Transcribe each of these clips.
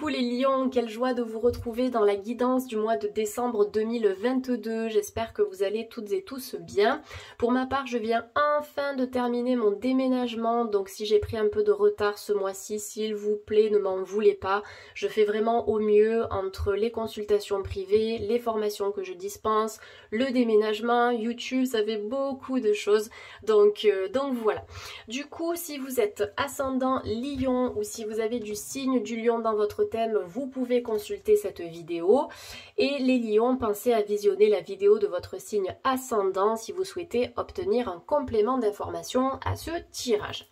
les lions, quelle joie de vous retrouver dans la guidance du mois de décembre 2022. J'espère que vous allez toutes et tous bien. Pour ma part, je viens enfin de terminer mon déménagement, donc si j'ai pris un peu de retard ce mois-ci, s'il vous plaît, ne m'en voulez pas. Je fais vraiment au mieux entre les consultations privées, les formations que je dispense, le déménagement, YouTube, ça fait beaucoup de choses. Donc voilà. Du coup, si vous êtes ascendant Lion ou si vous avez du signe du lion dans votre thème, vous pouvez consulter cette vidéo. Et les lions, pensez à visionner la vidéo de votre signe ascendant si vous souhaitez obtenir un complément d'information à ce tirage.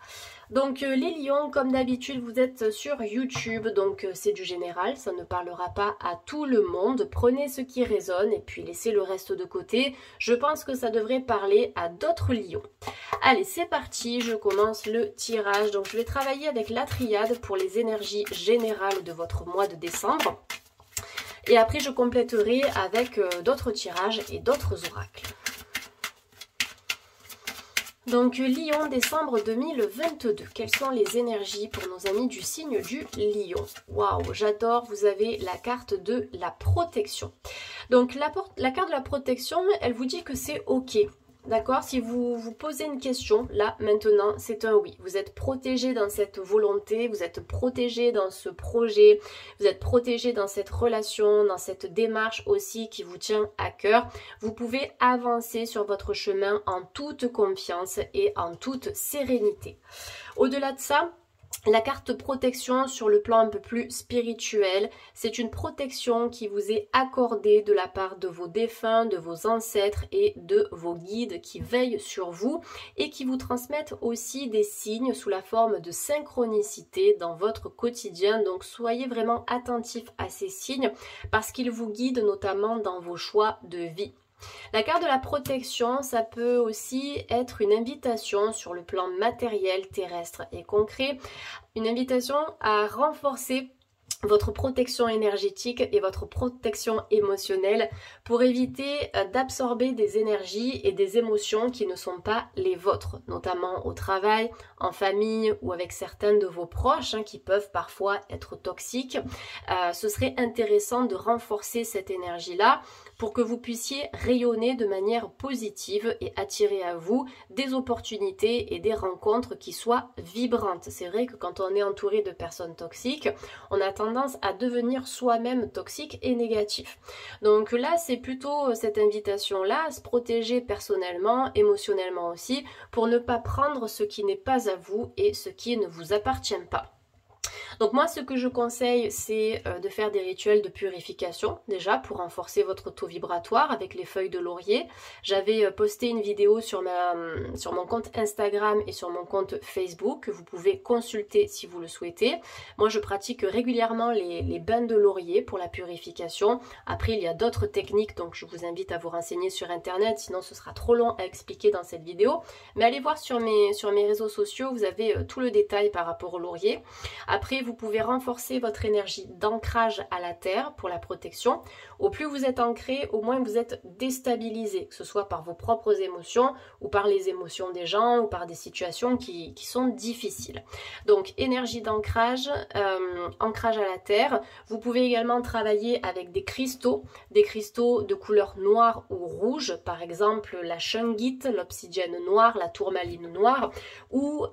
Donc les lions, comme d'habitude, vous êtes sur YouTube, donc c'est du général, ça ne parlera pas à tout le monde. Prenez ce qui résonne et puis laissez le reste de côté. Je pense que ça devrait parler à d'autres lions. Allez, c'est parti, je commence le tirage. Donc je vais travailler avec la triade pour les énergies générales de votre mois de décembre. Et après, je compléterai avec d'autres tirages et d'autres oracles. Donc Lion, décembre 2022, quelles sont les énergies pour nos amis du signe du Lion? Waouh, j'adore, vous avez la carte de la protection. Donc la carte de la protection, elle vous dit que c'est ok. D'accord? Si vous vous posez une question, là, maintenant, c'est un oui. Vous êtes protégé dans cette volonté, vous êtes protégé dans ce projet, vous êtes protégé dans cette relation, dans cette démarche aussi qui vous tient à cœur. Vous pouvez avancer sur votre chemin en toute confiance et en toute sérénité. Au-delà de ça, la carte protection sur le plan un peu plus spirituel, c'est une protection qui vous est accordée de la part de vos défunts, de vos ancêtres et de vos guides qui veillent sur vous et qui vous transmettent aussi des signes sous la forme de synchronicité dans votre quotidien. Donc soyez vraiment attentifs à ces signes parce qu'ils vous guident notamment dans vos choix de vie. La carte de la protection, ça peut aussi être une invitation sur le plan matériel, terrestre et concret, une invitation à renforcer votre protection énergétique et votre protection émotionnelle pour éviter d'absorber des énergies et des émotions qui ne sont pas les vôtres, notamment au travail, en famille ou avec certains de vos proches qui peuvent parfois être toxiques. Ce serait intéressant de renforcer cette énergie-là pour que vous puissiez rayonner de manière positive et attirer à vous des opportunités et des rencontres qui soient vibrantes. C'est vrai que quand on est entouré de personnes toxiques, on a tendance à devenir soi-même toxique et négatif. Donc là, c'est plutôt cette invitation-là à se protéger personnellement, émotionnellement aussi, pour ne pas prendre ce qui n'est pas à vous et ce qui ne vous appartient pas. Donc moi, ce que je conseille, c'est de faire des rituels de purification, déjà, pour renforcer votre taux vibratoire avec les feuilles de laurier. J'avais posté une vidéo sur mon compte Instagram et sur mon compte Facebook, que vous pouvez consulter si vous le souhaitez. Moi, je pratique régulièrement les bains de laurier pour la purification. Après, il y a d'autres techniques, donc je vous invite à vous renseigner sur Internet, sinon ce sera trop long à expliquer dans cette vidéo. Mais allez voir sur mes réseaux sociaux, vous avez tout le détail par rapport au laurier. Après, vous pouvez renforcer votre énergie d'ancrage à la terre pour la protection. Au plus vous êtes ancré, au moins vous êtes déstabilisé, que ce soit par vos propres émotions ou par les émotions des gens ou par des situations qui sont difficiles. Donc énergie d'ancrage, ancrage à la terre. Vous pouvez également travailler avec des cristaux de couleur noire ou rouge, par exemple la shungite, l'obsidienne noire, la tourmaline noire ou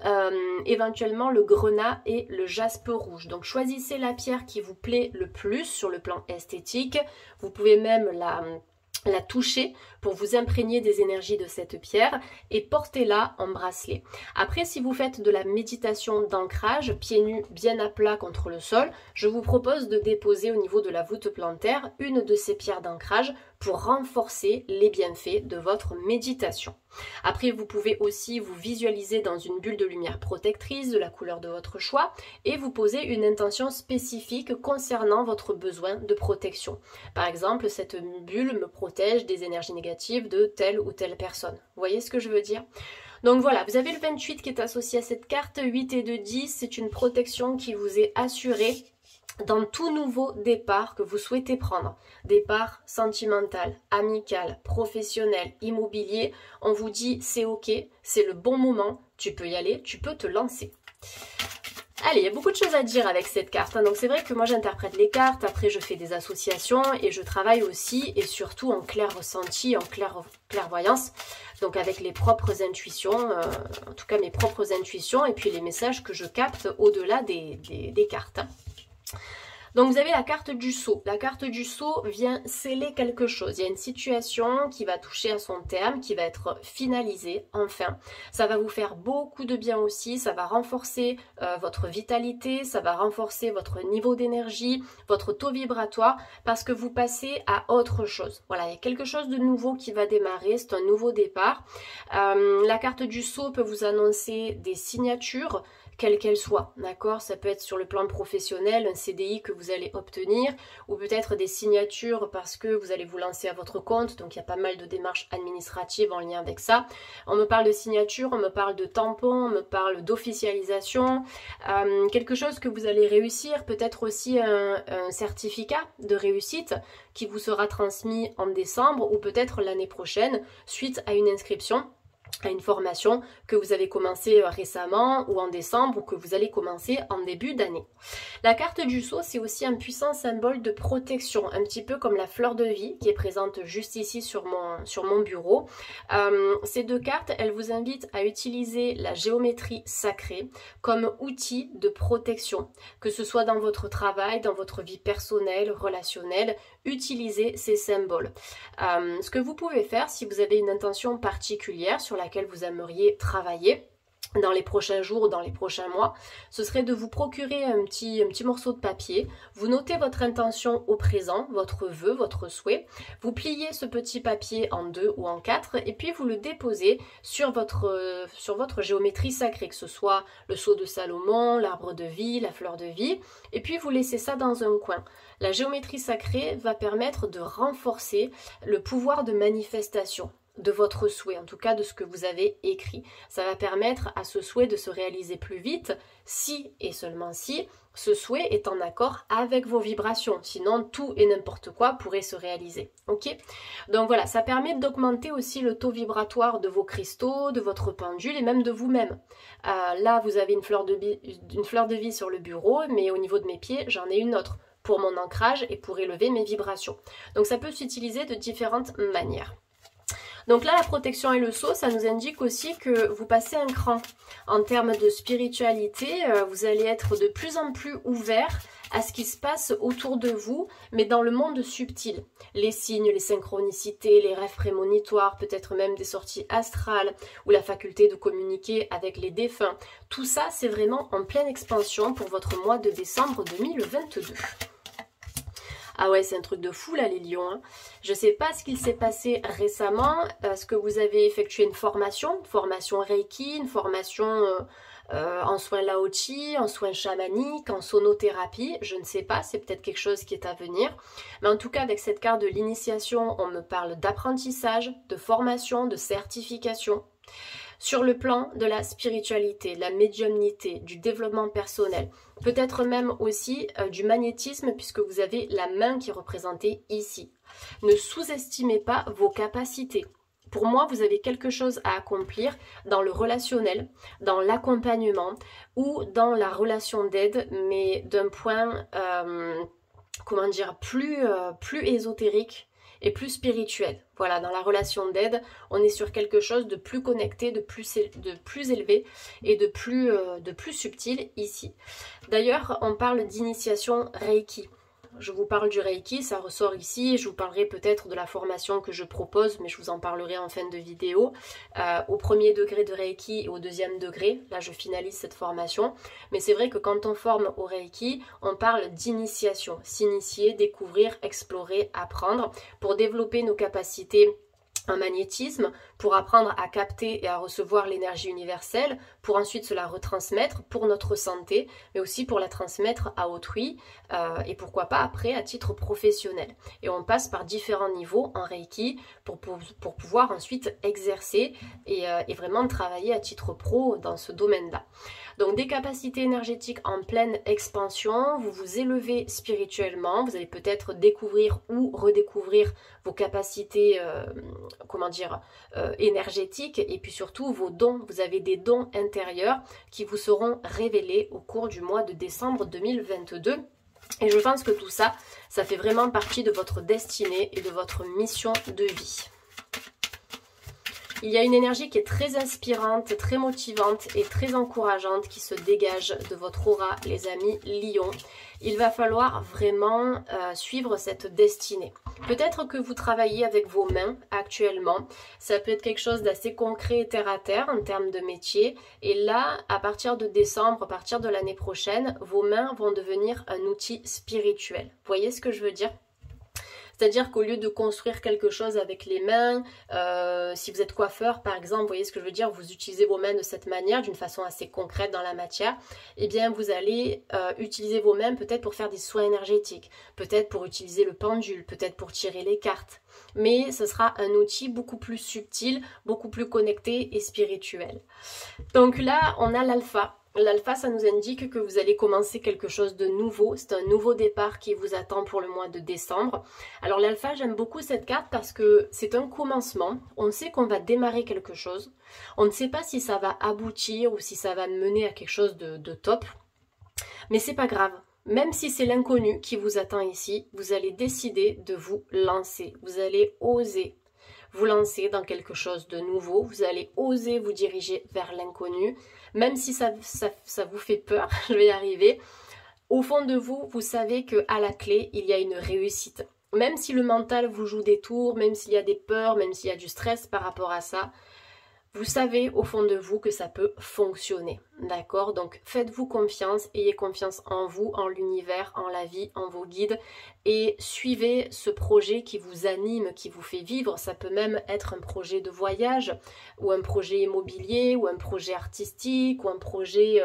éventuellement le grenat et le jaspe rouge. Donc choisissez la pierre qui vous plaît le plus sur le plan esthétique. Vous pouvez même la toucher pour vous imprégner des énergies de cette pierre et portez-la en bracelet. Après, si vous faites de la méditation d'ancrage, pieds nus bien à plat contre le sol, je vous propose de déposer au niveau de la voûte plantaire une de ces pierres d'ancrage pour renforcer les bienfaits de votre méditation. Après, vous pouvez aussi vous visualiser dans une bulle de lumière protectrice de la couleur de votre choix et vous poser une intention spécifique concernant votre besoin de protection. Par exemple, cette bulle me protège des énergies négatives de telle ou telle personne. Vous voyez ce que je veux dire ? Donc voilà, vous avez le 28 qui est associé à cette carte, 8 et 2, 10, c'est une protection qui vous est assurée dans tout nouveau départ que vous souhaitez prendre, départ sentimental, amical, professionnel, immobilier, on vous dit c'est ok, c'est le bon moment, tu peux y aller, tu peux te lancer. Allez, il y a beaucoup de choses à dire avec cette carte, hein. Donc c'est vrai que moi j'interprète les cartes, après je fais des associations et je travaille aussi et surtout en clair ressenti, en clairvoyance, donc avec les propres intuitions, en tout cas mes propres intuitions et puis les messages que je capte au-delà des cartes. Donc vous avez la carte du sceau. La carte du sceau vient sceller quelque chose. Il y a une situation qui va toucher à son terme, qui va être finalisée, enfin. Ça va vous faire beaucoup de bien aussi, ça va renforcer votre vitalité, ça va renforcer votre niveau d'énergie, votre taux vibratoire, parce que vous passez à autre chose. Voilà, il y a quelque chose de nouveau qui va démarrer, c'est un nouveau départ. La carte du sceau peut vous annoncer des signatures, quelle qu'elle soit, d'accord? Ça peut être sur le plan professionnel, un CDI que vous allez obtenir, ou peut-être des signatures parce que vous allez vous lancer à votre compte, donc il y a pas mal de démarches administratives en lien avec ça. On me parle de signature, on me parle de tampon, on me parle d'officialisation, quelque chose que vous allez réussir, peut-être aussi un certificat de réussite qui vous sera transmis en décembre ou peut-être l'année prochaine suite à une inscription, à une formation que vous avez commencé récemment ou en décembre ou que vous allez commencer en début d'année. La carte du sceau, c'est aussi un puissant symbole de protection, un petit peu comme la fleur de vie qui est présente juste ici sur mon bureau. Ces deux cartes, elles vous invitent à utiliser la géométrie sacrée comme outil de protection, que ce soit dans votre travail, dans votre vie personnelle, relationnelle, utilisez ces symboles. Ce que vous pouvez faire si vous avez une intention particulière sur laquelle vous aimeriez travailler dans les prochains jours ou dans les prochains mois, ce serait de vous procurer un petit morceau de papier, vous notez votre intention au présent, votre vœu, votre souhait, vous pliez ce petit papier en 2 ou en 4 et puis vous le déposez sur votre géométrie sacrée, que ce soit le sceau de Salomon, l'arbre de vie, la fleur de vie, et puis vous laissez ça dans un coin. La géométrie sacrée va permettre de renforcer le pouvoir de manifestation de votre souhait, en tout cas de ce que vous avez écrit. Ça va permettre à ce souhait de se réaliser plus vite si et seulement si ce souhait est en accord avec vos vibrations. Sinon, tout et n'importe quoi pourrait se réaliser. Ok? Donc voilà, ça permet d'augmenter aussi le taux vibratoire de vos cristaux, de votre pendule et même de vous-même. Là, vous avez une fleur de vie sur le bureau, mais au niveau de mes pieds, j'en ai une autre pour mon ancrage et pour élever mes vibrations. Donc ça peut s'utiliser de différentes manières. Donc là, la protection et le sceau, ça nous indique aussi que vous passez un cran. En termes de spiritualité, vous allez être de plus en plus ouvert à ce qui se passe autour de vous, mais dans le monde subtil. Les signes, les synchronicités, les rêves prémonitoires, peut-être même des sorties astrales, ou la faculté de communiquer avec les défunts. Tout ça, c'est vraiment en pleine expansion pour votre mois de décembre 2022. Ah ouais, c'est un truc de fou là les lions, hein. Je ne sais pas ce qu'il s'est passé récemment. Est-ce que vous avez effectué une formation Reiki, une formation en soins Lao-Chi, en soins chamaniques, en sonothérapie? Je ne sais pas, c'est peut-être quelque chose qui est à venir. Mais en tout cas, avec cette carte de l'initiation, on me parle d'apprentissage, de formation, de certification. Sur le plan de la spiritualité, de la médiumnité, du développement personnel, peut-être même aussi du magnétisme puisque vous avez la main qui est représentée ici. Ne sous-estimez pas vos capacités. Pour moi, vous avez quelque chose à accomplir dans le relationnel, dans l'accompagnement ou dans la relation d'aide, mais d'un point, comment dire, plus ésotérique et plus spirituel. Voilà, dans la relation d'aide, on est sur quelque chose de plus connecté, de plus élevé et de plus subtil ici. D'ailleurs, on parle d'initiation Reiki. Je vous parle du Reiki, ça ressort ici, et je vous parlerai peut-être de la formation que je propose, mais je vous en parlerai en fin de vidéo, au premier degré de Reiki et au deuxième degré. Là, je finalise cette formation. Mais c'est vrai que quand on forme au Reiki, on parle d'initiation, s'initier, découvrir, explorer, apprendre, pour développer nos capacités en magnétisme, pour apprendre à capter et à recevoir l'énergie universelle, pour ensuite se la retransmettre pour notre santé, mais aussi pour la transmettre à autrui, et pourquoi pas après à titre professionnel. Et on passe par différents niveaux en Reiki pour pouvoir ensuite exercer et vraiment travailler à titre pro dans ce domaine-là. Donc des capacités énergétiques en pleine expansion, vous vous élevez spirituellement, vous allez peut-être découvrir ou redécouvrir vos capacités, énergétiques et puis surtout vos dons. Vous avez des dons intérieurs qui vous seront révélés au cours du mois de décembre 2022. Et je pense que tout ça, ça fait vraiment partie de votre destinée et de votre mission de vie. Il y a une énergie qui est très inspirante, très motivante et très encourageante qui se dégage de votre aura, les amis Lion. Il va falloir vraiment suivre cette destinée. Peut-être que vous travaillez avec vos mains actuellement. Ça peut être quelque chose d'assez concret et terre à terre en termes de métier. Et là, à partir de décembre, à partir de l'année prochaine, vos mains vont devenir un outil spirituel. Vous voyez ce que je veux dire ? C'est-à-dire qu'au lieu de construire quelque chose avec les mains, si vous êtes coiffeur par exemple, vous voyez ce que je veux dire, vous utilisez vos mains de cette manière, d'une façon assez concrète dans la matière, eh bien vous allez utiliser vos mains peut-être pour faire des soins énergétiques, peut-être pour utiliser le pendule, peut-être pour tirer les cartes. Mais ce sera un outil beaucoup plus subtil, beaucoup plus connecté et spirituel. Donc là, on a l'alpha. L'alpha, ça nous indique que vous allez commencer quelque chose de nouveau. C'est un nouveau départ qui vous attend pour le mois de décembre. Alors l'alpha, j'aime beaucoup cette carte parce que c'est un commencement. On sait qu'on va démarrer quelque chose. On ne sait pas si ça va aboutir ou si ça va mener à quelque chose de top. Mais c'est pas grave. Même si c'est l'inconnu qui vous attend ici, vous allez décider de vous lancer. Vous allez oser vous lancer dans quelque chose de nouveau, vous allez oser vous diriger vers l'inconnu, même si ça vous fait peur, je vais y arriver. Au fond de vous, vous savez qu'à la clé, il y a une réussite. Même si le mental vous joue des tours, même s'il y a des peurs, même s'il y a du stress par rapport à ça, vous savez au fond de vous que ça peut fonctionner, d'accord? Donc faites-vous confiance, ayez confiance en vous, en l'univers, en la vie, en vos guides et suivez ce projet qui vous anime, qui vous fait vivre. Ça peut même être un projet de voyage ou un projet immobilier ou un projet artistique ou un projet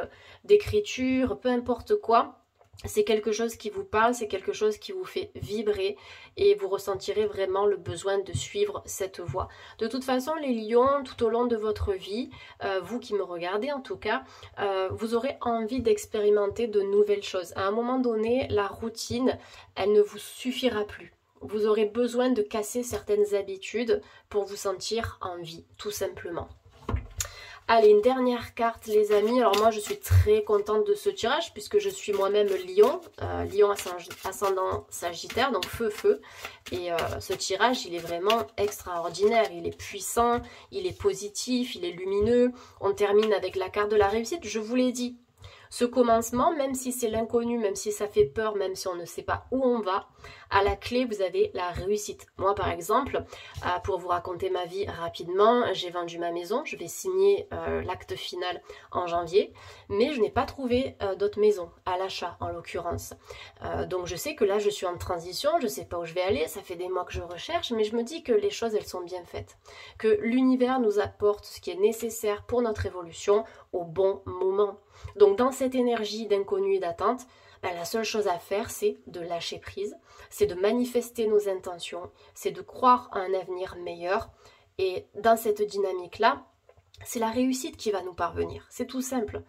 d'écriture, peu importe quoi. C'est quelque chose qui vous parle, c'est quelque chose qui vous fait vibrer et vous ressentirez vraiment le besoin de suivre cette voie. De toute façon, les lions, tout au long de votre vie, vous qui me regardez en tout cas, vous aurez envie d'expérimenter de nouvelles choses. À un moment donné, la routine, elle ne vous suffira plus. Vous aurez besoin de casser certaines habitudes pour vous sentir en vie, tout simplement. Allez, une dernière carte les amis. Alors moi je suis très contente de ce tirage puisque je suis moi-même lion, lion ascendant sagittaire, donc feu. Et ce tirage il est vraiment extraordinaire, il est puissant, il est positif, il est lumineux. On termine avec la carte de la réussite, je vous l'ai dit. Ce commencement, même si c'est l'inconnu, même si ça fait peur, même si on ne sait pas où on va, à la clé, vous avez la réussite. Moi, par exemple, pour vous raconter ma vie rapidement, j'ai vendu ma maison, je vais signer l'acte final en janvier, mais je n'ai pas trouvé d'autres maisons, à l'achat en l'occurrence. Donc je sais que là, je suis en transition, je ne sais pas où je vais aller, ça fait des mois que je recherche, mais je me dis que les choses, elles sont bien faites. Que l'univers nous apporte ce qui est nécessaire pour notre évolution au bon moment. Donc dans cette énergie d'inconnu et d'attente, la seule chose à faire, c'est de lâcher prise, c'est de manifester nos intentions, c'est de croire à un avenir meilleur. Et dans cette dynamique-là, c'est la réussite qui va nous parvenir. C'est tout simple.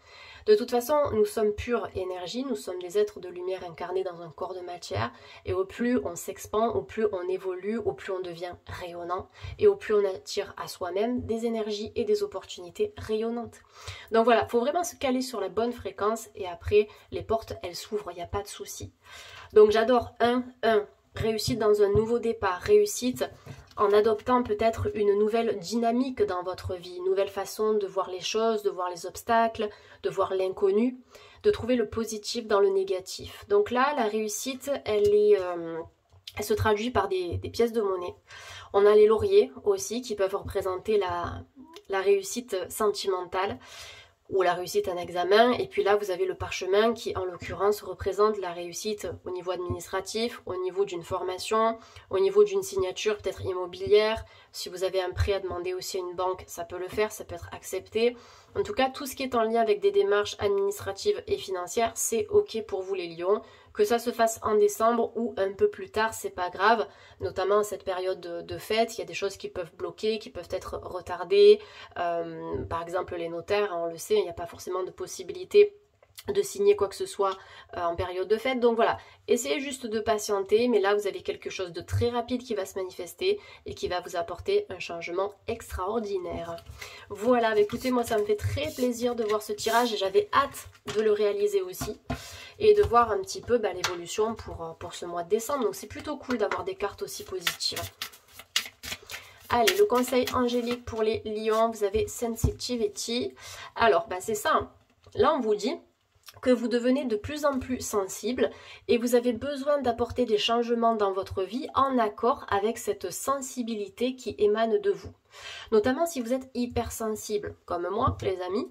De toute façon, nous sommes pure énergie, nous sommes des êtres de lumière incarnés dans un corps de matière. Et au plus on s'expand, au plus on évolue, au plus on devient rayonnant. Et au plus on attire à soi-même des énergies et des opportunités rayonnantes. Donc voilà, il faut vraiment se caler sur la bonne fréquence. Et après, les portes, elles s'ouvrent, il n'y a pas de souci. Donc j'adore 1, réussite dans un nouveau départ, réussite en adoptant peut-être une nouvelle dynamique dans votre vie, une nouvelle façon de voir les choses, de voir les obstacles, de voir l'inconnu, de trouver le positif dans le négatif. Donc là, la réussite, elle se traduit par des pièces de monnaie. On a les lauriers aussi qui peuvent représenter la réussite sentimentale ou la réussite à un examen, et puis là vous avez le parchemin qui en l'occurrence représente la réussite au niveau administratif, au niveau d'une formation, au niveau d'une signature peut-être immobilière. Si vous avez un prêt à demander aussi à une banque, ça peut le faire, ça peut être accepté. En tout cas, tout ce qui est en lien avec des démarches administratives et financières, c'est ok pour vous les lions, Que ça se fasse en décembre ou un peu plus tard, c'est pas grave. Notamment en cette période de fête, il y a des choses qui peuvent bloquer, qui peuvent être retardées. Par exemple les notaires, on le sait, il n'y a pas forcément de possibilité de signer quoi que ce soit en période de fête. Donc voilà, essayez juste de patienter, mais là vous avez quelque chose de très rapide qui va se manifester et qui va vous apporter un changement extraordinaire. Voilà, écoutez, moi ça me fait très plaisir de voir ce tirage et j'avais hâte de le réaliser aussi et de voir un petit peu l'évolution pour ce mois de décembre. Donc c'est plutôt cool d'avoir des cartes aussi positives. Allez, le conseil angélique pour les lions, vous avez Sensitivity. Alors, c'est ça, hein. Là on vous dit que vous devenez de plus en plus sensible et vous avez besoin d'apporter des changements dans votre vie en accord avec cette sensibilité qui émane de vous. Notamment si vous êtes hypersensible, comme moi les amis.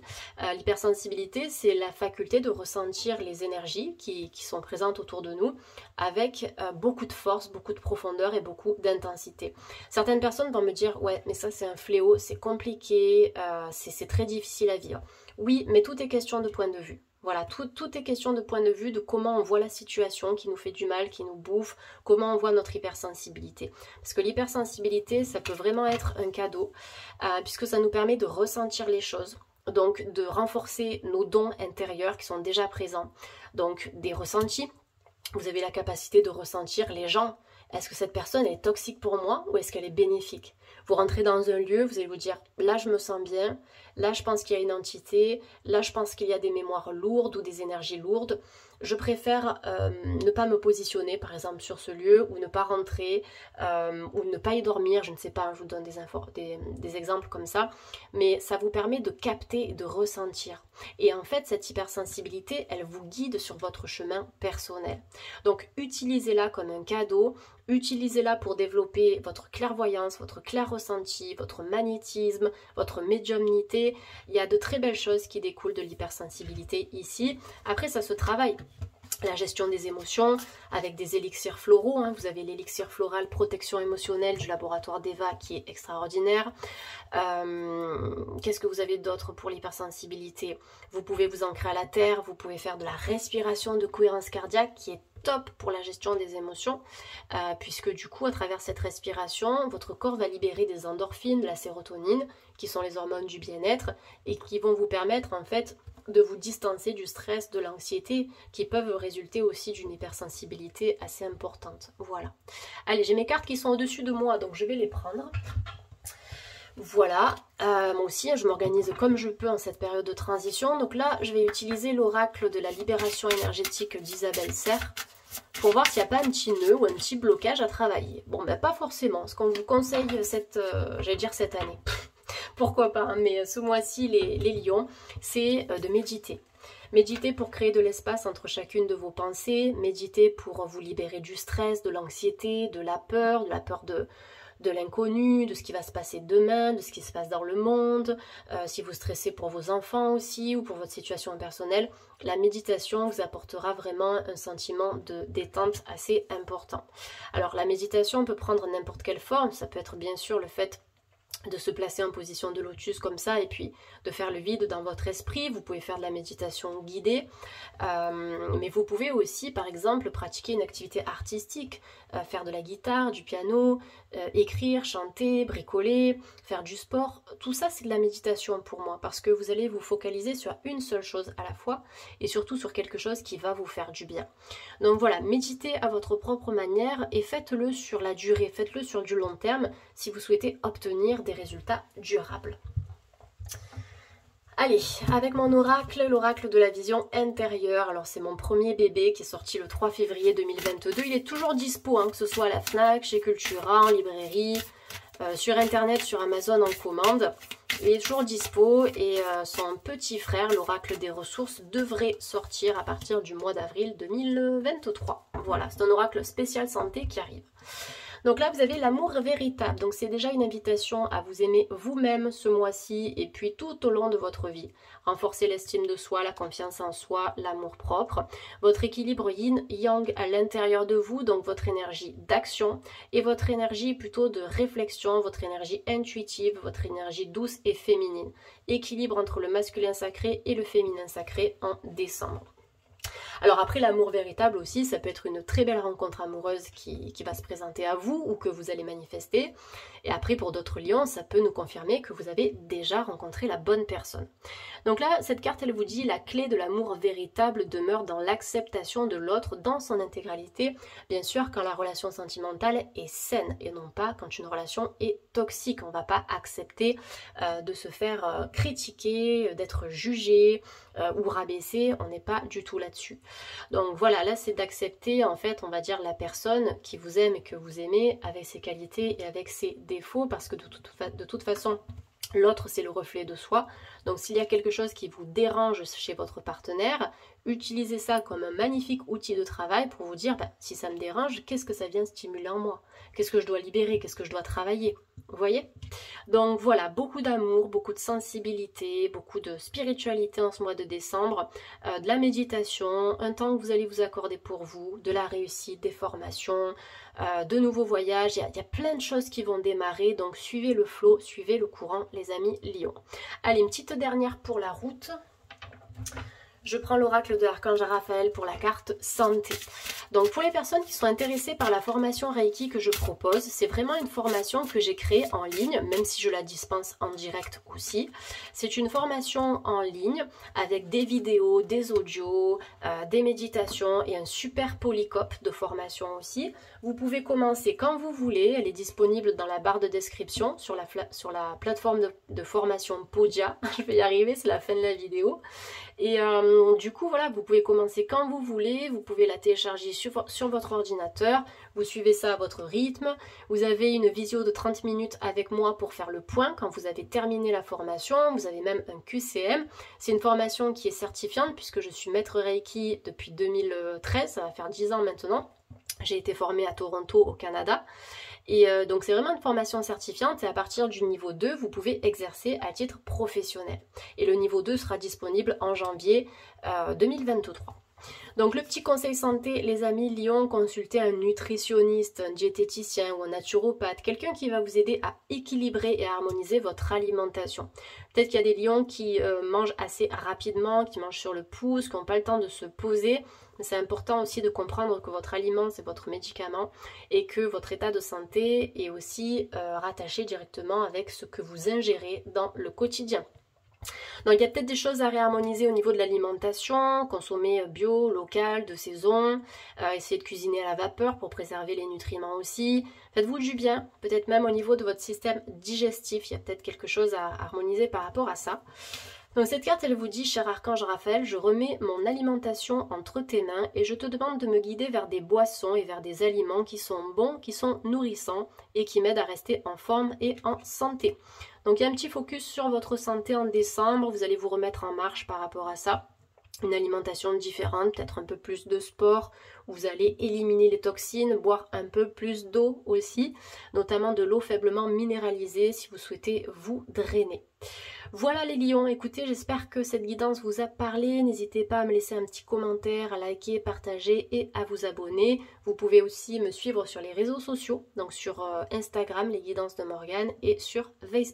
L'hypersensibilité, c'est la faculté de ressentir les énergies qui sont présentes autour de nous avec beaucoup de force, beaucoup de profondeur et beaucoup d'intensité. Certaines personnes vont me dire « ouais, mais ça c'est un fléau, c'est compliqué, c'est très difficile à vivre ». Oui, mais tout est question de point de vue. Voilà, tout est question de point de vue, de comment on voit la situation qui nous fait du mal, qui nous bouffe, comment on voit notre hypersensibilité. Parce que l'hypersensibilité, ça peut vraiment être un cadeau, puisque ça nous permet de ressentir les choses, donc de renforcer nos dons intérieurs qui sont déjà présents. Donc des ressentis, vous avez la capacité de ressentir les gens. Est-ce que cette personne est toxique pour moi ou est-ce qu'elle est bénéfique? Vous rentrez dans un lieu, vous allez vous dire, là je me sens bien, là je pense qu'il y a une entité, là je pense qu'il y a des mémoires lourdes ou des énergies lourdes. Je préfère ne pas me positionner par exemple sur ce lieu ou ne pas rentrer ou ne pas y dormir, je ne sais pas, je vous donne des exemples comme ça, mais ça vous permet de capter et de ressentir. Et en fait, cette hypersensibilité, elle vous guide sur votre chemin personnel. Donc utilisez-la comme un cadeau, utilisez-la pour développer votre clairvoyance, votre clair ressenti, votre magnétisme, votre médiumnité. Il y a de très belles choses qui découlent de l'hypersensibilité ici. Après, ça se travaille. La gestion des émotions avec des élixirs floraux, hein. Vous avez l'élixir floral protection émotionnelle du laboratoire d'Eva qui est extraordinaire. Qu'est-ce que vous avez d'autre pour l'hypersensibilité? Vous pouvez vous ancrer à la terre, vous pouvez faire de la respiration de cohérence cardiaque qui est top pour la gestion des émotions, puisque du coup à travers cette respiration, votre corps va libérer des endorphines, de la sérotonine, qui sont les hormones du bien-être et qui vont vous permettre en fait de vous distancer du stress, de l'anxiété, qui peuvent résulter aussi d'une hypersensibilité assez importante. Voilà. Allez, j'ai mes cartes qui sont au-dessus de moi, donc je vais les prendre. Voilà, moi aussi je m'organise comme je peux en cette période de transition. Donc là, je vais utiliser l'oracle de la libération énergétique d'Isabelle Serre pour voir s'il n'y a pas un petit nœud ou un petit blocage à travailler. Bon, pas forcément. Ce qu'on vous conseille cette année, pourquoi pas, hein, mais ce mois-ci, les lions, c'est de méditer. Méditez pour créer de l'espace entre chacune de vos pensées, méditez pour vous libérer du stress, de l'anxiété, de la peur de l'inconnu, de ce qui va se passer demain, de ce qui se passe dans le monde, si vous stressez pour vos enfants aussi ou pour votre situation personnelle, la méditation vous apportera vraiment un sentiment de détente assez important. Alors la méditation peut prendre n'importe quelle forme, ça peut être bien sûr le fait de se placer en position de lotus comme ça et puis de faire le vide dans votre esprit. Vous pouvez faire de la méditation guidée, mais vous pouvez aussi par exemple pratiquer une activité artistique, faire de la guitare, du piano, écrire, chanter, bricoler, faire du sport. Tout ça c'est de la méditation pour moi parce que vous allez vous focaliser sur une seule chose à la fois et surtout sur quelque chose qui va vous faire du bien. Donc voilà, méditez à votre propre manière et faites-le sur la durée, faites-le sur du long terme si vous souhaitez obtenir des résultats durables. Allez, avec mon oracle, l'oracle de la vision intérieure. Alors c'est mon premier bébé qui est sorti le 3 février 2022. Il est toujours dispo, hein, que ce soit à la FNAC, chez Cultura, en librairie, sur internet, sur Amazon en commande. Il est toujours dispo et son petit frère, l'oracle des ressources, devrait sortir à partir du mois d'avril 2023. Voilà, c'est un oracle spécial santé qui arrive. Donc là, vous avez l'amour véritable. Donc c'est déjà une invitation à vous aimer vous-même ce mois-ci et puis tout au long de votre vie. Renforcer l'estime de soi, la confiance en soi, l'amour propre. Votre équilibre yin-yang à l'intérieur de vous, donc votre énergie d'action et votre énergie plutôt de réflexion, votre énergie intuitive, votre énergie douce et féminine. Équilibre entre le masculin sacré et le féminin sacré en décembre. Alors après, l'amour véritable aussi, ça peut être une très belle rencontre amoureuse qui va se présenter à vous ou que vous allez manifester. Et après, pour d'autres lions, ça peut nous confirmer que vous avez déjà rencontré la bonne personne. Donc là, cette carte, elle vous dit la clé de l'amour véritable demeure dans l'acceptation de l'autre dans son intégralité, bien sûr quand la relation sentimentale est saine et non pas quand une relation est toxique. On ne va pas accepter de se faire critiquer, d'être jugé ou rabaissé, on n'est pas du tout là-dessus. Donc voilà, là c'est d'accepter en fait, on va dire, la personne qui vous aime et que vous aimez avec ses qualités et avec ses défauts, parce que de toute façon, l'autre, c'est le reflet de soi. Donc s'il y a quelque chose qui vous dérange chez votre partenaire, utilisez ça comme un magnifique outil de travail pour vous dire, si ça me dérange, qu'est-ce que ça vient stimuler en moi? Qu'est-ce que je dois libérer? Qu'est-ce que je dois travailler? Vous voyez? Donc voilà, beaucoup d'amour, beaucoup de sensibilité, beaucoup de spiritualité en ce mois de décembre, de la méditation, un temps que vous allez vous accorder pour vous, de la réussite, des formations, de nouveaux voyages. Il y a plein de choses qui vont démarrer, donc suivez le flot, suivez le courant, les amis Lions. Allez, une petite dernière pour la route. Je prends l'oracle de l'archange Raphaël pour la carte santé. Donc pour les personnes qui sont intéressées par la formation Reiki que je propose, c'est vraiment une formation que j'ai créée en ligne, même si je la dispense en direct aussi. C'est une formation en ligne avec des vidéos, des audios, des méditations et un super polycope de formation aussi. Vous pouvez commencer quand vous voulez, elle est disponible dans la barre de description sur la plateforme de formation Podia. Je vais y arriver, c'est la fin de la vidéo. Et du coup, voilà, vous pouvez commencer quand vous voulez, vous pouvez la télécharger sur votre ordinateur, vous suivez ça à votre rythme. Vous avez une visio de 30 minutes avec moi pour faire le point quand vous avez terminé la formation. Vous avez même un QCM. C'est une formation qui est certifiante puisque je suis maître Reiki depuis 2013, ça va faire 10 ans maintenant. J'ai été formée à Toronto au Canada. Et donc c'est vraiment une formation certifiante et à partir du niveau 2, vous pouvez exercer à titre professionnel. Et le niveau 2 sera disponible en janvier 2023. Donc le petit conseil santé, les amis Lions, consultez un nutritionniste, un diététicien ou un naturopathe, quelqu'un qui va vous aider à équilibrer et à harmoniser votre alimentation. Peut-être qu'il y a des Lions qui mangent assez rapidement, qui mangent sur le pouce, qui n'ont pas le temps de se poser. Mais c'est important aussi de comprendre que votre aliment, c'est votre médicament et que votre état de santé est aussi rattaché directement avec ce que vous ingérez dans le quotidien. Donc il y a peut-être des choses à réharmoniser au niveau de l'alimentation, consommer bio, local, de saison, essayer de cuisiner à la vapeur pour préserver les nutriments aussi. Faites-vous du bien, peut-être même au niveau de votre système digestif, il y a peut-être quelque chose à harmoniser par rapport à ça. Donc cette carte, elle vous dit, cher archange Raphaël, je remets mon alimentation entre tes mains et je te demande de me guider vers des boissons et vers des aliments qui sont bons, qui sont nourrissants et qui m'aident à rester en forme et en santé. Donc il y a un petit focus sur votre santé en décembre, vous allez vous remettre en marche par rapport à ça. Une alimentation différente, peut-être un peu plus de sport, vous allez éliminer les toxines, boire un peu plus d'eau aussi, notamment de l'eau faiblement minéralisée si vous souhaitez vous drainer. Voilà les lions, écoutez, j'espère que cette guidance vous a parlé. N'hésitez pas à me laisser un petit commentaire, à liker, partager et à vous abonner. Vous pouvez aussi me suivre sur les réseaux sociaux, donc sur Instagram, les guidances de Morgane, et sur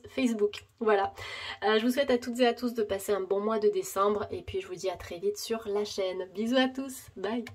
Facebook. Voilà, je vous souhaite à toutes et à tous de passer un bon mois de décembre et puis je vous dis à très vite sur la chaîne. Bisous à tous, bye.